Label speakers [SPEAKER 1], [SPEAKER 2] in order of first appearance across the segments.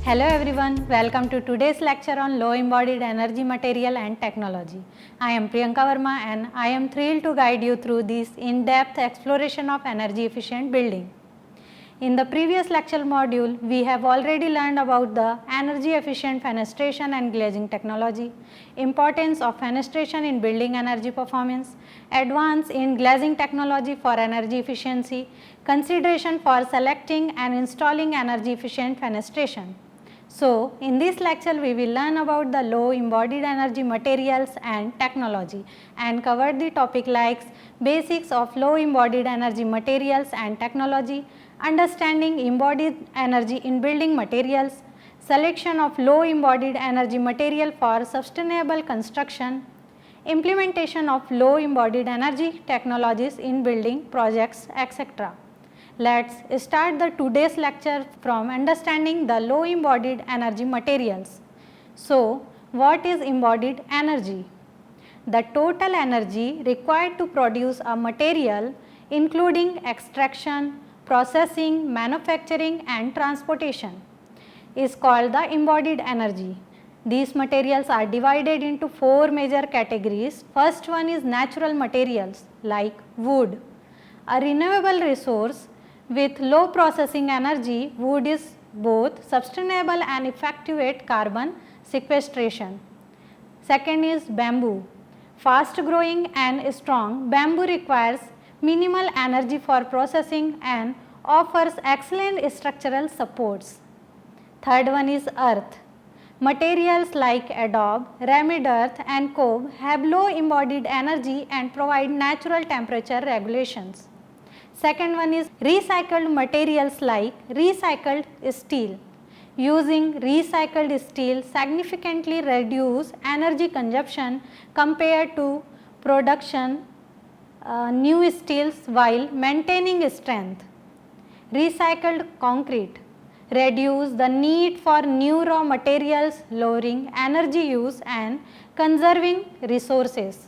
[SPEAKER 1] Hello everyone, welcome to today's lecture on low embodied energy material and technology. I am Priyanka Verma and I am thrilled to guide you through this in-depth exploration of energy efficient building. In the previous lecture module, we have already learned about the energy efficient fenestration and glazing technology, importance of fenestration in building energy performance, advance in glazing technology for energy efficiency, consideration for selecting and installing energy efficient fenestration. So, in this lecture we will learn about the low embodied energy materials and technology and cover the topic like basics of low embodied energy materials and technology, understanding embodied energy in building materials, selection of low embodied energy material for sustainable construction, implementation of low embodied energy technologies in building projects, etc. Let's start the today's lecture from understanding the low embodied energy materials. So, what is embodied energy? The total energy required to produce a material including extraction, processing, manufacturing and transportation is called the embodied energy. These materials are divided into four major categories. First one is natural materials like wood, a renewable resource with low processing energy. Wood is both sustainable and effective at carbon sequestration. Second is bamboo. Fast growing and strong, bamboo requires minimal energy for processing and offers excellent structural supports. Third one is earth. Materials like adobe, rammed earth and cob have low embodied energy and provide natural temperature regulations. Second one is recycled materials like recycled steel. Using recycled steel significantly reduce energy consumption compared to production new steels while maintaining strength. Recycled concrete reduce the need for new raw materials, lowering energy use and conserving resources.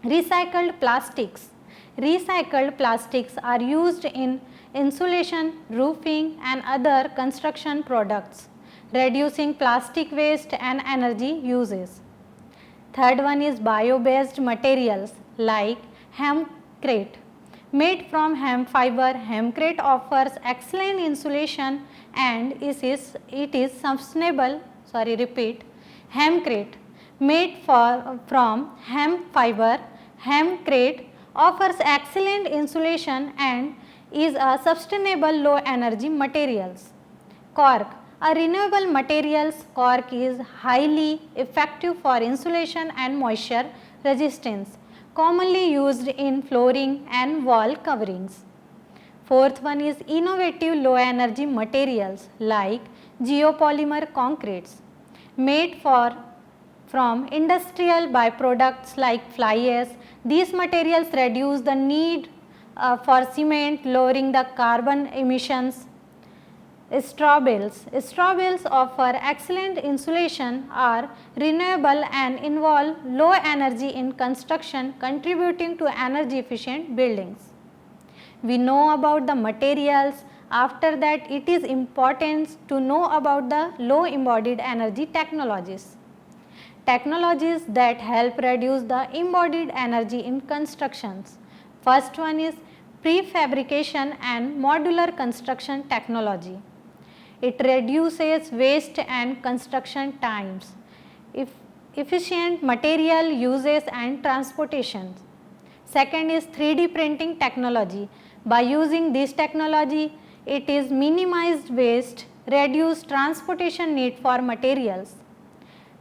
[SPEAKER 1] Recycled plastics. Recycled plastics are used in insulation, roofing and other construction products, reducing plastic waste and energy uses. Third one is bio-based materials like hempcrete. Made from hemp fiber, hempcrete offers excellent insulation and it is sustainable. Hempcrete made from hemp fiber, hempcrete offers excellent insulation and is a sustainable low energy materials. Cork, a renewable materials. Cork is highly effective for insulation and moisture resistance, commonly used in flooring and wall coverings. Fourth one is innovative low energy materials like geopolymer concretes made from industrial byproducts like fly ash. These materials reduce the need for cement, lowering the carbon emissions. Straw bales. Straw bales offer excellent insulation, are renewable and involve low energy in construction, contributing to energy efficient buildings. We know about the materials. After that, it is important to know about the low embodied energy technologies. Technologies that help reduce the embodied energy in constructions. First one is prefabrication and modular construction technology. It reduces waste and construction times, efficient material uses and transportation. Second is 3D printing technology. By using this technology, it is minimized waste, reduce transportation need for materials.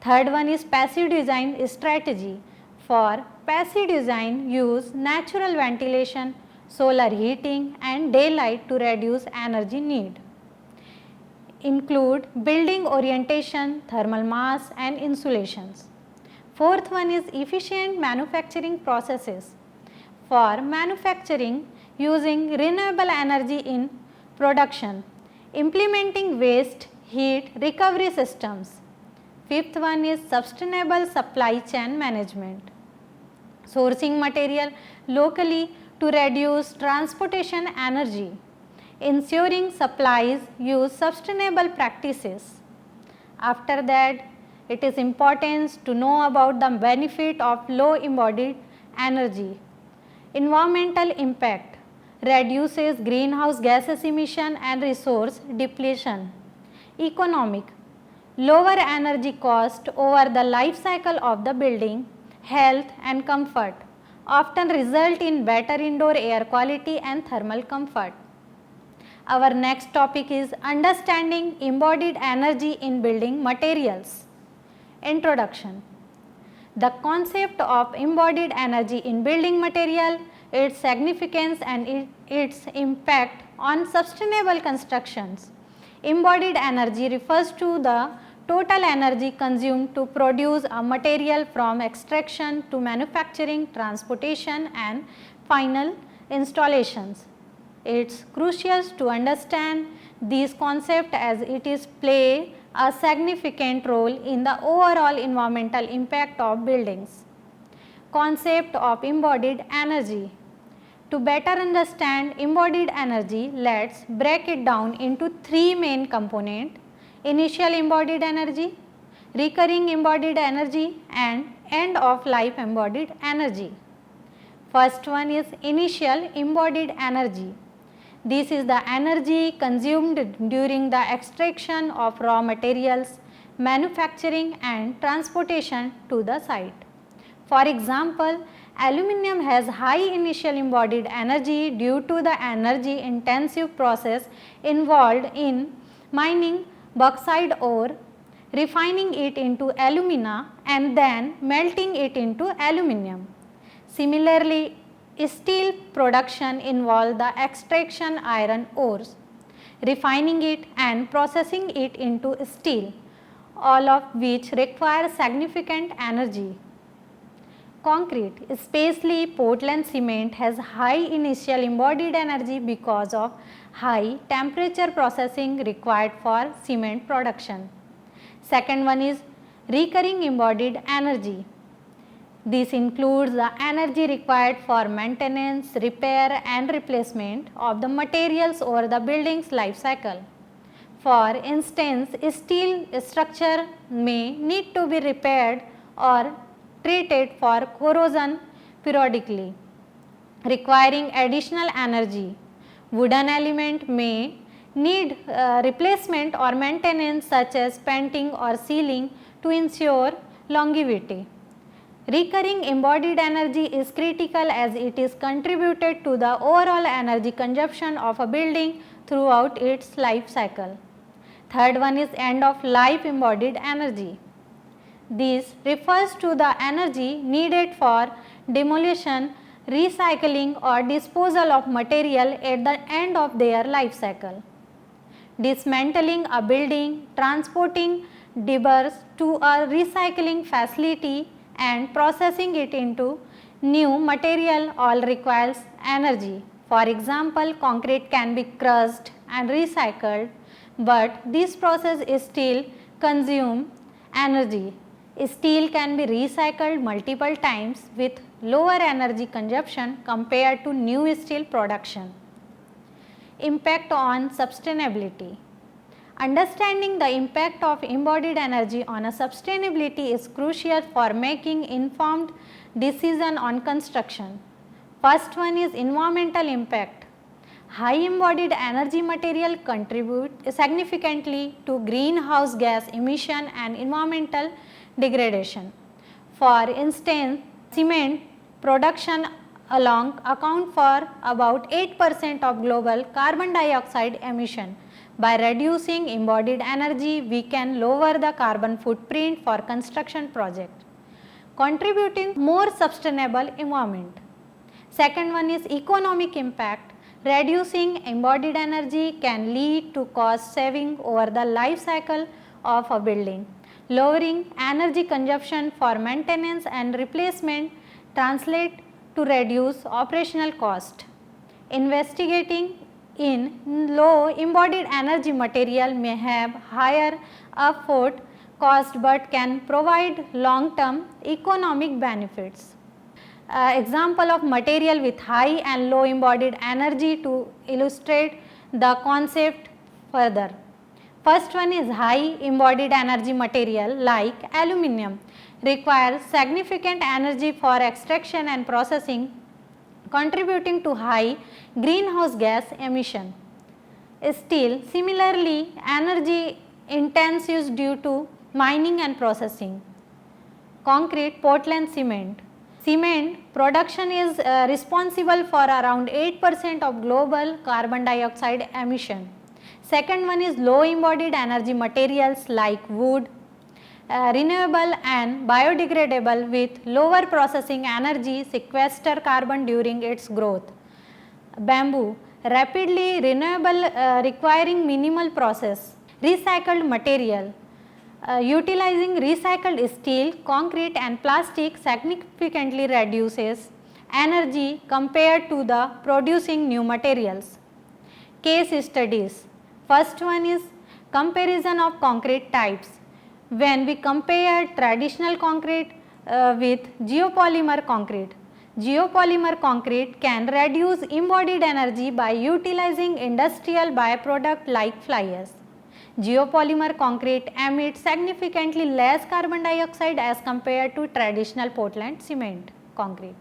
[SPEAKER 1] Third one is passive design strategy. For passive design, use natural ventilation, solar heating and daylight to reduce energy need. Include building orientation, thermal mass and insulations. Fourth one is efficient manufacturing processes. For manufacturing, using renewable energy in production, implementing waste heat recovery systems. Fifth one is sustainable supply chain management. Sourcing material locally to reduce transportation energy. ensuring supplies use sustainable practices. After that, it is important to know about the benefit of low embodied energy. Environmental impact reduces greenhouse gases emission and resource depletion. Economic lower energy cost over the life cycle of the building, health and comfort often result in better indoor air quality and thermal comfort. Our next topic is understanding embodied energy in building materials. Introduction. The concept of embodied energy in building material, its significance and its impact on sustainable constructions. Embodied energy refers to the total energy consumed to produce a material from extraction to manufacturing, transportation and final installations. It is crucial to understand these concepts as it is play a significant role in the overall environmental impact of buildings. Concept of embodied energy. To better understand embodied energy, let us break it down into three main components: initial embodied energy, recurring embodied energy and end of life embodied energy. First one is initial embodied energy. This is the energy consumed during the extraction of raw materials, manufacturing and transportation to the site. For example, aluminum has high initial embodied energy due to the energy intensive process involved in mining bauxite ore, refining it into alumina and then melting it into aluminum. Similarly, steel production involves the extraction iron ores, refining it and processing it into steel, all of which require significant energy. Concrete, especially Portland cement, has high initial embodied energy because of high temperature processing required for cement production. Second one is recurring embodied energy. This includes the energy required for maintenance, repair and replacement of the materials over the building's life cycle. For instance, steel structure may need to be repaired or treated for corrosion periodically, requiring additional energy. Wooden element may need replacement or maintenance such as painting or sealing to ensure longevity. Recurring embodied energy is critical as it is contributed to the overall energy consumption of a building throughout its life cycle. Third one is end of life embodied energy. This refers to the energy needed for demolition, recycling or disposal of material at the end of their life cycle. Dismantling a building, transporting debris to a recycling facility and processing it into new material all requires energy. For example, concrete can be crushed and recycled, but this process is still consume energy. Steel can be recycled multiple times with lower energy consumption compared to new steel production. Impact on sustainability. Understanding the impact of embodied energy on a sustainability is crucial for making informed decision on construction. First one is environmental impact. High embodied energy material contribute significantly to greenhouse gas emission and environmental degradation. For instance, cement production alone account for about 8% of global carbon dioxide emission. By reducing embodied energy, we can lower the carbon footprint for construction projects, contributing more sustainable environment. Second one is economic impact. Reducing embodied energy can lead to cost saving over the life cycle of a building. Lowering energy consumption for maintenance and replacement translate to reduce operational cost. Investigating in low embodied energy material may have higher upfront cost but can provide long term economic benefits. Example of material with high and low embodied energy to illustrate the concept further. First one is high embodied energy material like aluminum requires significant energy for extraction and processing, contributing to high greenhouse gas emission. Steel similarly energy intensive due to mining and processing. Concrete, Portland cement. Cement production is responsible for around 8% of global carbon dioxide emission. Second one is low embodied energy materials like wood, renewable and biodegradable with lower processing energy sequester carbon during its growth. Bamboo, rapidly renewable requiring minimal process. Recycled material, utilizing recycled steel, concrete and plastic significantly reduces energy compared to the producing new materials. Case studies. First one is comparison of concrete types. When we compare traditional concrete with geopolymer concrete can reduce embodied energy by utilizing industrial byproduct like fly ash. Geopolymer concrete emits significantly less carbon dioxide as compared to traditional Portland cement concrete.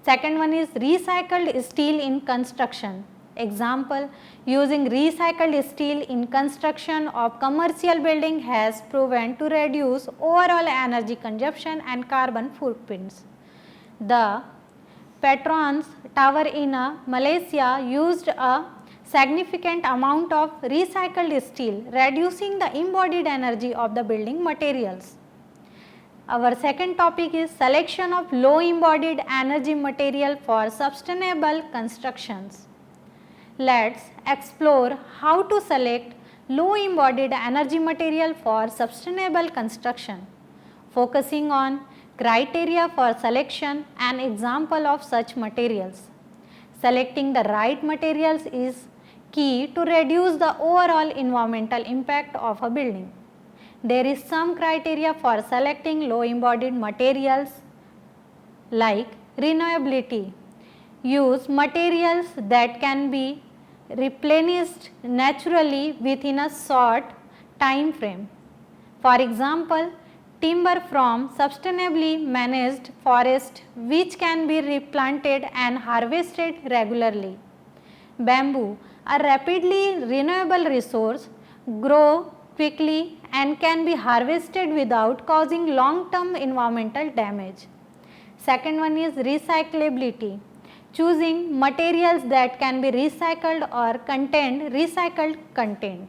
[SPEAKER 1] Second one is recycled steel in construction. Example, using recycled steel in construction of commercial building has proven to reduce overall energy consumption and carbon footprints. The Petronas Tower in Malaysia used a significant amount of recycled steel, reducing the embodied energy of the building materials. Our second topic is selection of low embodied energy material for sustainable constructions. Let's explore how to select low embodied energy material for sustainable construction, focusing on criteria for selection and example of such materials. Selecting the right materials is key to reduce the overall environmental impact of a building. There is some criteria for selecting low embodied materials like renewability. Use materials that can be replenished naturally within a short time frame. For example, timber from sustainably managed forest which can be replanted and harvested regularly. Bamboo, a rapidly renewable resource, grow quickly and can be harvested without causing long-term environmental damage. Second one is recyclability. Choosing materials that can be recycled or contain recycled content.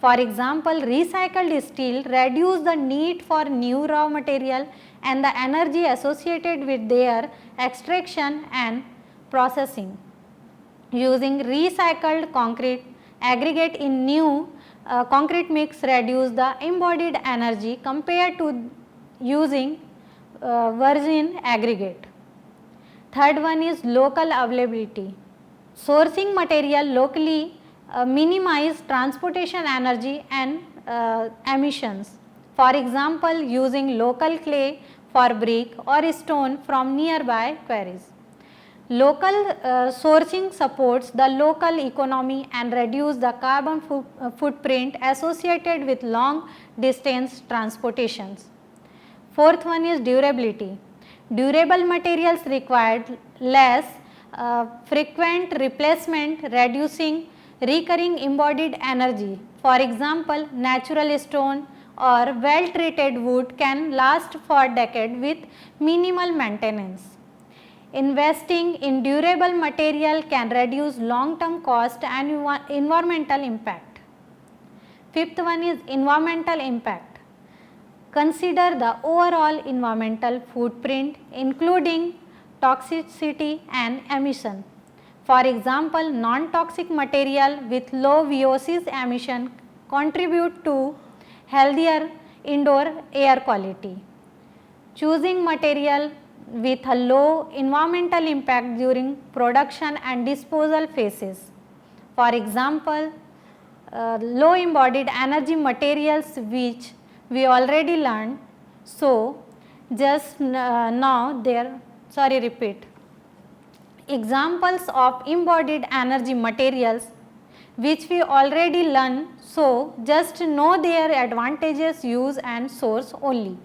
[SPEAKER 1] For example, recycled steel reduces the need for new raw material and the energy associated with their extraction and processing. Using recycled concrete aggregate in new concrete mix reduce the embodied energy compared to using virgin aggregate. Third one is local availability. Sourcing material locally minimize transportation energy and emissions. For example, using local clay for brick or stone from nearby quarries. Local sourcing supports the local economy and reduce the carbon footprint associated with long distance transportations. Fourth one is durability. Durable materials required less frequent replacement, reducing recurring embodied energy. For example, natural stone or well treated wood can last for decades with minimal maintenance. Investing in durable material can reduce long term cost and environmental impact. Fifth one is environmental impact. Consider the overall environmental footprint including toxicity and emission. For example, non-toxic material with low VOCs emission contribute to healthier indoor air quality. Choosing material with a low environmental impact during production and disposal phases. For example, low embodied energy materials which we already learned. So, just now there, repeat. Examples of embodied energy materials which we already learn, so just know their advantages, use and source only.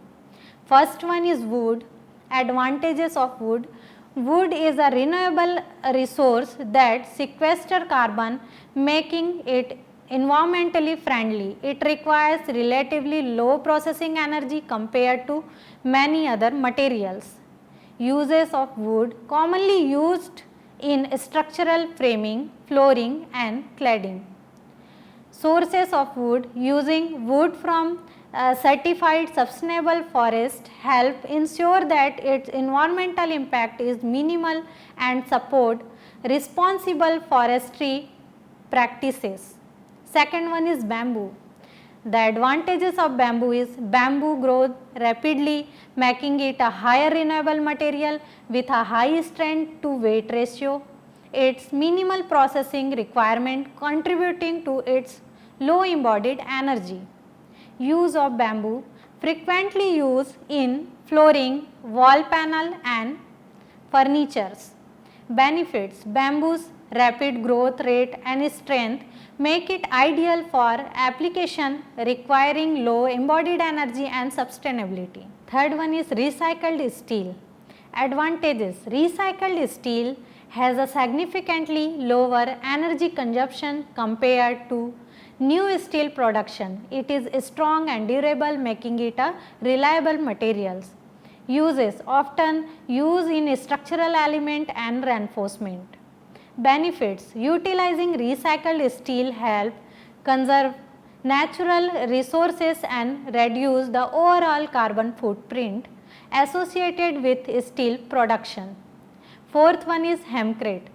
[SPEAKER 1] First one is wood. Advantages of wood. Wood is a renewable resource that sequesters carbon, making it environmentally friendly. It requires relatively low processing energy compared to many other materials. Uses of wood commonly used in structural framing, flooring and cladding. Sources of wood. Using wood from certified sustainable forest help ensure that its environmental impact is minimal and support responsible forestry practices. Second one is bamboo. The advantages of bamboo is bamboo grows rapidly, making it a higher renewable material with a high strength to weight ratio. Its minimal processing requirement contributing to its low embodied energy. Use of bamboo. Frequently used in flooring, wall panel and furnitures. Benefits. Bamboo's rapid growth rate and strength make it ideal for application requiring low embodied energy and sustainability. Third one is recycled steel. Advantages. Recycled steel has a significantly lower energy consumption compared to new steel production. It is strong and durable, making it a reliable materials. Uses. Often used in structural element and reinforcement. Benefits. Utilizing recycled steel help conserve natural resources and reduce the overall carbon footprint associated with steel production. Fourth one is hempcrete.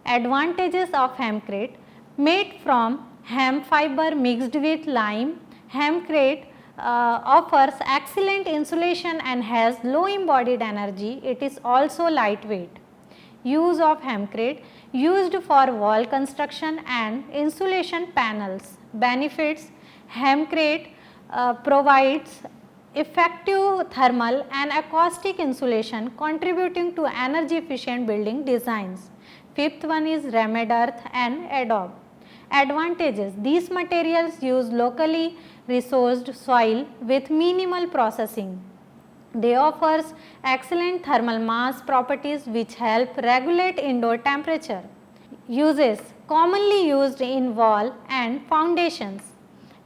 [SPEAKER 1] Advantages of hempcrete. Made from hemp fiber mixed with lime, hempcrete offers excellent insulation and has low embodied energy. It is also lightweight. Use of hempcrete. Used for wall construction and insulation panels. Benefits. Hempcrete provides effective thermal and acoustic insulation, contributing to energy efficient building designs. Fifth one is rammed earth and adobe. Advantages. These materials use locally resourced soil with minimal processing. They offer excellent thermal mass properties which help regulate indoor temperature. Uses. Commonly used in wall and foundations.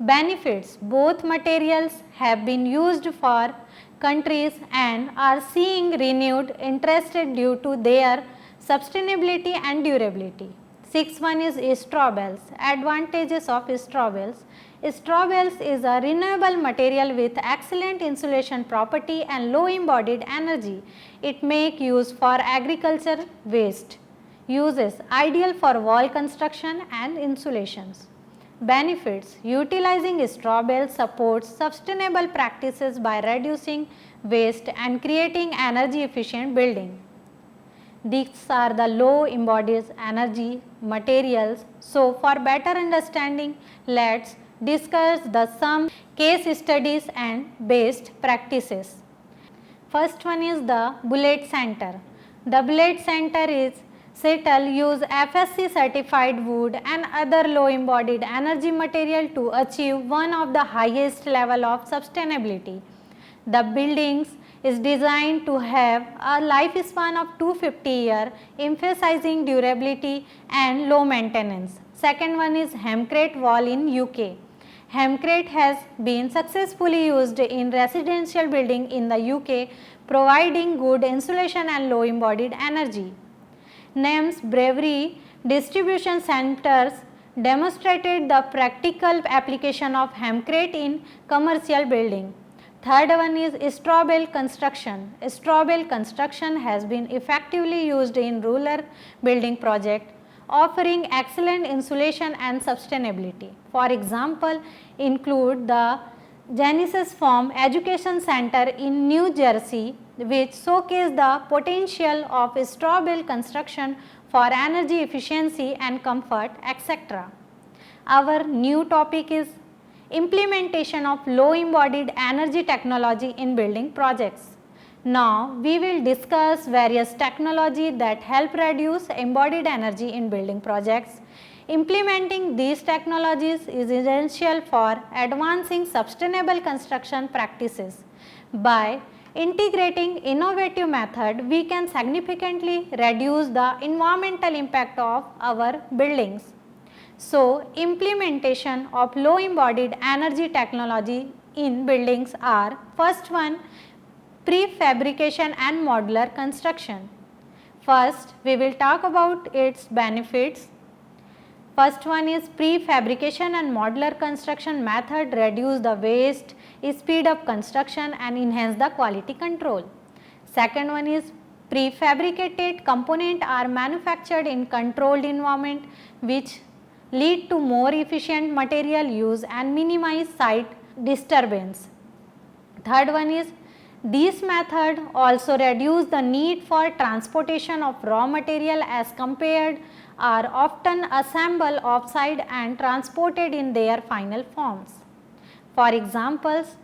[SPEAKER 1] Benefits. Both materials have been used for countries and are seeing renewed interest due to their sustainability and durability. Sixth one is straw bales. Advantages of straw bales. Straw bales is a renewable material with excellent insulation property and low embodied energy. It make use for agriculture waste. Uses. Ideal for wall construction and insulations. Benefits. Utilizing straw bales supports sustainable practices by reducing waste and creating energy efficient building. These are the low embodied energy materials. So, for better understanding, let's discuss some case studies and best practices. First one is the bullet center. The bullet center is settle use FSC certified wood and other low embodied energy material to achieve one of the highest level of sustainability. The buildings is designed to have a lifespan of 250 years, emphasizing durability and low maintenance. Second one is hempcrete wall in UK. Hempcrete has been successfully used in residential building in the UK, providing good insulation and low embodied energy. Names Bravery distribution centers demonstrated the practical application of hempcrete in commercial building. Third one is straw bale construction. Straw bale construction has been effectively used in rural building project, offering excellent insulation and sustainability. For example, include the Genesis Farm Education Center in New Jersey, which showcase the potential of straw bale construction for energy efficiency and comfort, etc. Our new topic is implementation of low embodied energy technology in building projects. Now, we will discuss various technology that help reduce embodied energy in building projects. Implementing these technologies is essential for advancing sustainable construction practices. By integrating innovative method, we can significantly reduce the environmental impact of our buildings. So, implementation of low embodied energy technology in buildings are: first one, prefabrication and modular construction. First, we will talk about its benefits. First one is prefabrication and modular construction method reduce the waste, speed up construction and enhance the quality control. Second one is prefabricated components are manufactured in controlled environment which lead to more efficient material use and minimize site disturbance. Third one is this method also reduce the need for transportation of raw material as compared are often assembled off-site and transported in their final forms. For examples,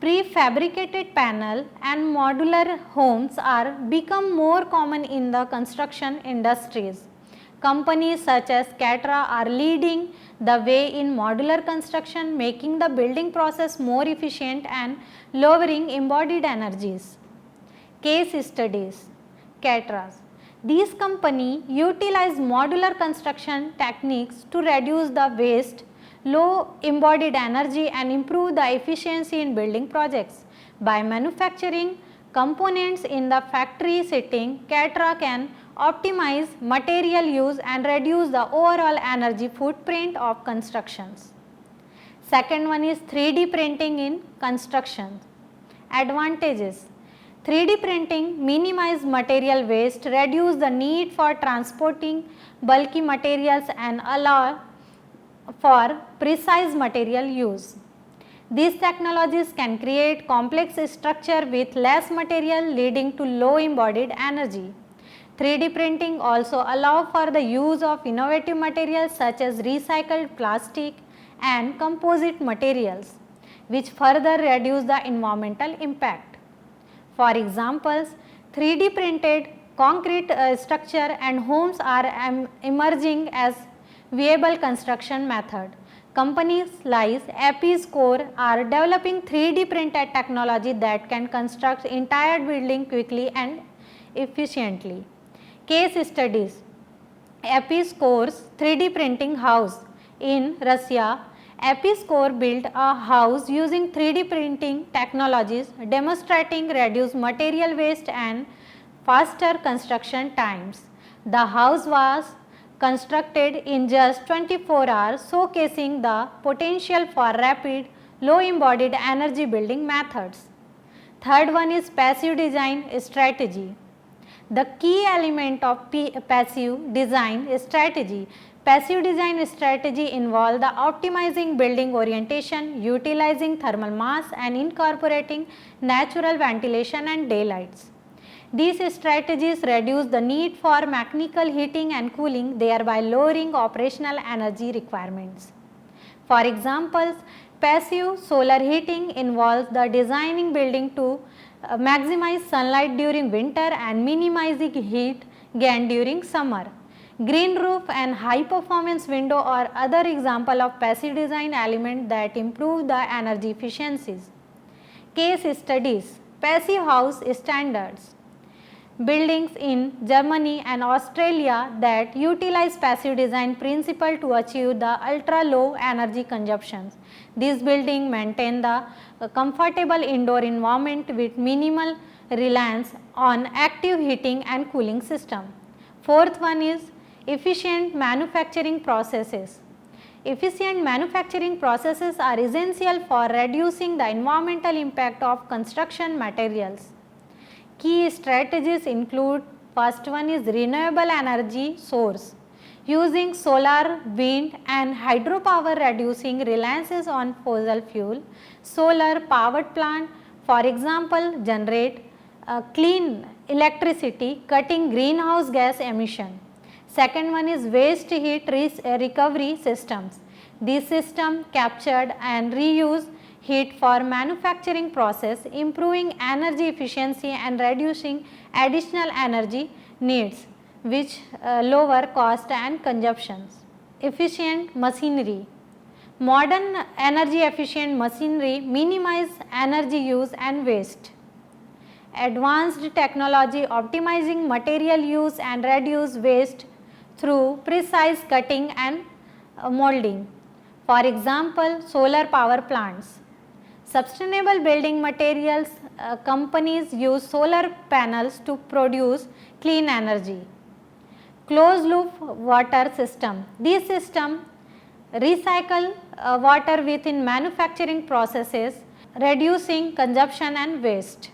[SPEAKER 1] prefabricated panel and modular homes are become more common in the construction industries. Companies such as Catra are leading the way in modular construction, making the building process more efficient and lowering embodied energies. Case studies, Catras. These companies utilize modular construction techniques to reduce the waste, low embodied energy and improve the efficiency in building projects. By manufacturing components in the factory setting, Catra can optimize material use and reduce the overall energy footprint of constructions. Second one is 3D printing in construction. Advantages: 3D printing minimize material waste, reduce the need for transporting bulky materials and allow for precise material use. These technologies can create complex structure with less material leading to low embodied energy. 3D printing also allow for the use of innovative materials such as recycled plastic and composite materials which further reduce the environmental impact. For examples, 3D printed concrete structure and homes are emerging as viable construction method. Companies like Episcore are developing 3D printed technology that can construct entire building quickly and efficiently. Case studies: Episcore's 3D printing house in Russia. Episcore built a house using 3D printing technologies, demonstrating reduced material waste and faster construction times. The house was constructed in just 24 hours, showcasing the potential for rapid, low embodied energy building methods. Third one is passive design strategy. The key element of passive design strategy. Passive design strategy involve the optimizing building orientation, utilizing thermal mass and incorporating natural ventilation and daylights. These strategies reduce the need for mechanical heating and cooling, thereby lowering operational energy requirements. For examples, passive solar heating involves the designing building to maximize sunlight during winter and minimizing heat gain during summer. Green roof and high performance window are other example of passive design element that improve the energy efficiencies. Case studies: passive house standards. Buildings in Germany and Australia that utilize passive design principle to achieve the ultra low energy consumptions. These buildings maintain the comfortable indoor environment with minimal reliance on active heating and cooling system. Fourth one is efficient manufacturing processes. Efficient manufacturing processes are essential for reducing the environmental impact of construction materials. Key strategies include: first one is renewable energy source, using solar, wind and hydropower, reducing reliance on fossil fuel. Solar powered plant, for example, generate clean electricity, cutting greenhouse gas emission. Second one is waste heat recovery systems. This system captured and reuse heat for manufacturing process, improving energy efficiency and reducing additional energy needs, which lower cost and consumptions. efficient machinery. Modern energy efficient machinery minimize energy use and waste. Advanced technology optimizing material use and reduce waste through precise cutting and molding. For example, solar power plants. Sustainable building materials companies use solar panels to produce clean energy. Closed loop water system. These systems recycle water within manufacturing processes, reducing consumption and waste.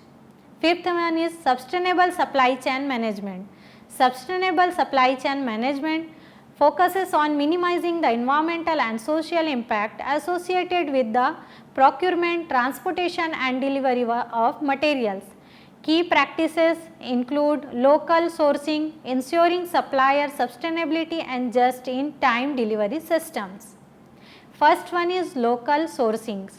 [SPEAKER 1] Fifth one is sustainable supply chain management. Sustainable supply chain management focuses on minimizing the environmental and social impact associated with the procurement, transportation and delivery of materials. Key practices include local sourcing, ensuring supplier sustainability and just-in-time delivery systems. First one is local sourcing.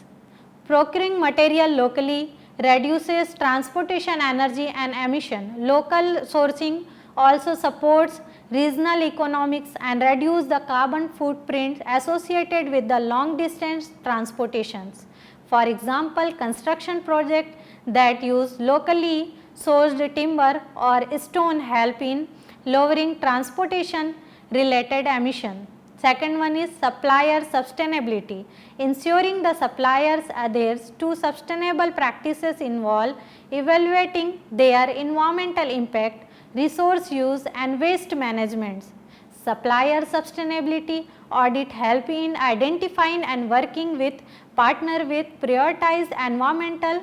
[SPEAKER 1] Procuring material locally reduces transportation energy and emission. Local sourcing also supports regional economics and reduce the carbon footprint associated with the long distance transportations. For example, construction projects that use locally sourced timber or stone help in lowering transportation related emission. Second one is supplier sustainability. Ensuring the suppliers adheres to sustainable practices involve evaluating their environmental impact, resource use and waste management. Supplier sustainability audit help in identifying and working with partner with prioritized environmental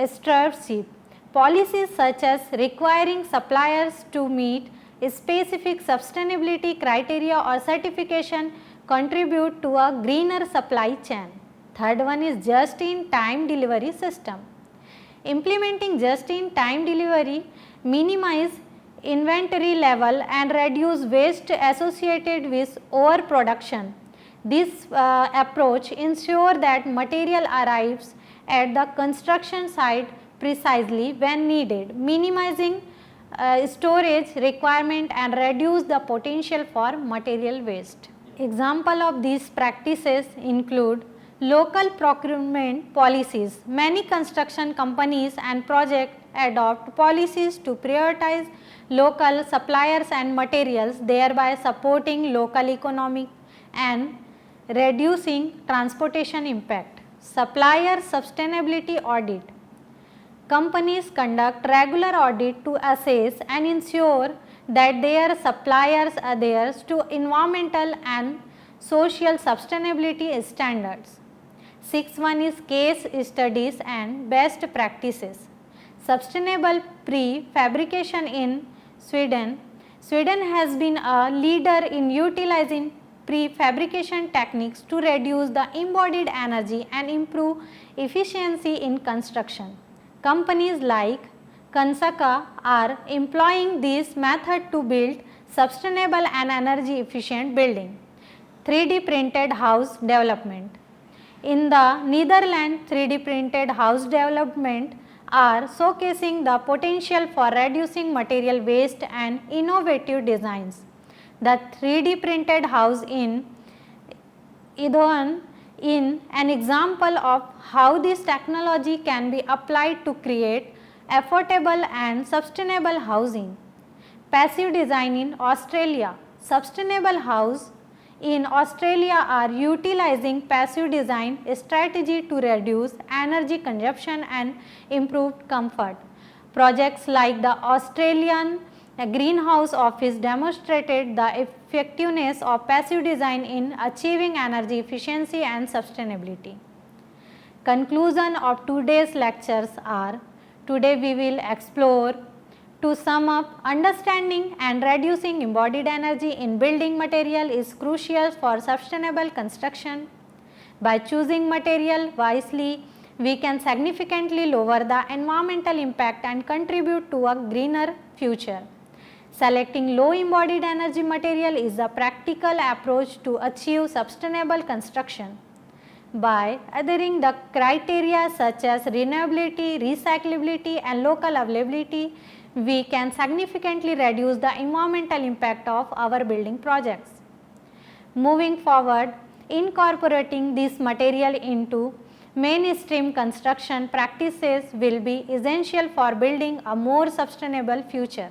[SPEAKER 1] stewardship. Policies such as requiring suppliers to meet specific sustainability criteria or certification contribute to a greener supply chain. Third one is just-in-time delivery system. Implementing just-in-time delivery minimize inventory level and reduce waste associated with overproduction. This approach ensures that material arrives at the construction site precisely when needed, minimizing storage requirement and reduce the potential for material waste. Example of these practices include local procurement policies. Many construction companies and projects adopt policies to prioritize local suppliers and materials, thereby supporting local economy and reducing transportation impact. Supplier sustainability audit. Companies conduct regular audit to assess and ensure that their suppliers adhere to environmental and social sustainability standards. Sixth one is case studies and best practices. Sustainable prefabrication in Sweden. Sweden has been a leader in utilizing prefabrication techniques to reduce the embodied energy and improve efficiency in construction. Companies like Kansaka are employing this method to build sustainable and energy efficient building. 3D printed house development. In the Netherlands, 3D printed house development are showcasing the potential for reducing material waste and innovative designs. The 3D printed house in Idhoan is an example of how this technology can be applied to create affordable and sustainable housing. Passive design in Australia. Sustainable house in Australia are utilizing passive design strategy to reduce energy consumption and improve comfort. Projects like the Australian Greenhouse Office demonstrated the effectiveness of passive design in achieving energy efficiency and sustainability. Conclusion of today's lectures are: today we will explore, to sum up, understanding and reducing embodied energy in building material is crucial for sustainable construction. By choosing material wisely, we can significantly lower the environmental impact and contribute to a greener future. Selecting low embodied energy material is a practical approach to achieve sustainable construction. By adhering the criteria such as renewability, recyclability and local availability, we can significantly reduce the environmental impact of our building projects. Moving forward, incorporating this material into mainstream construction practices will be essential for building a more sustainable future.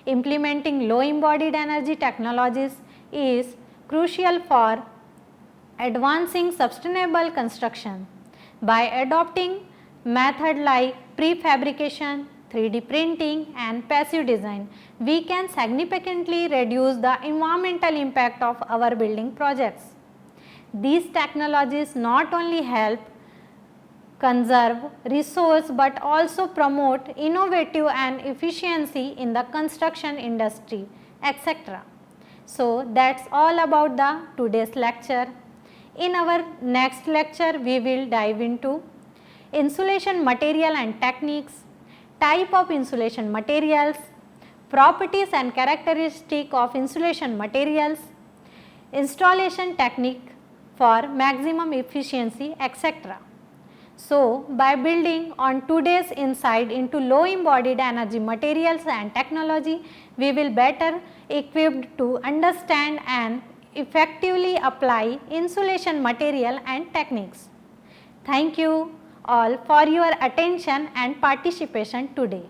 [SPEAKER 1] Implementing low embodied energy technologies is crucial for advancing sustainable construction. By adopting methods like prefabrication, 3D printing and passive design, we can significantly reduce the environmental impact of our building projects. These technologies not only help conserve resource but also promote innovative and efficiency in the construction industry, etc. So, that is all about the today's lecture. In our next lecture, we will dive into insulation material and techniques, type of insulation materials, properties and characteristics of insulation materials, installation technique for maximum efficiency, etc. So, by building on today's insight into low embodied energy materials and technology, we will better equipped to understand and effectively apply insulation material and techniques. Thank you all for your attention and participation today.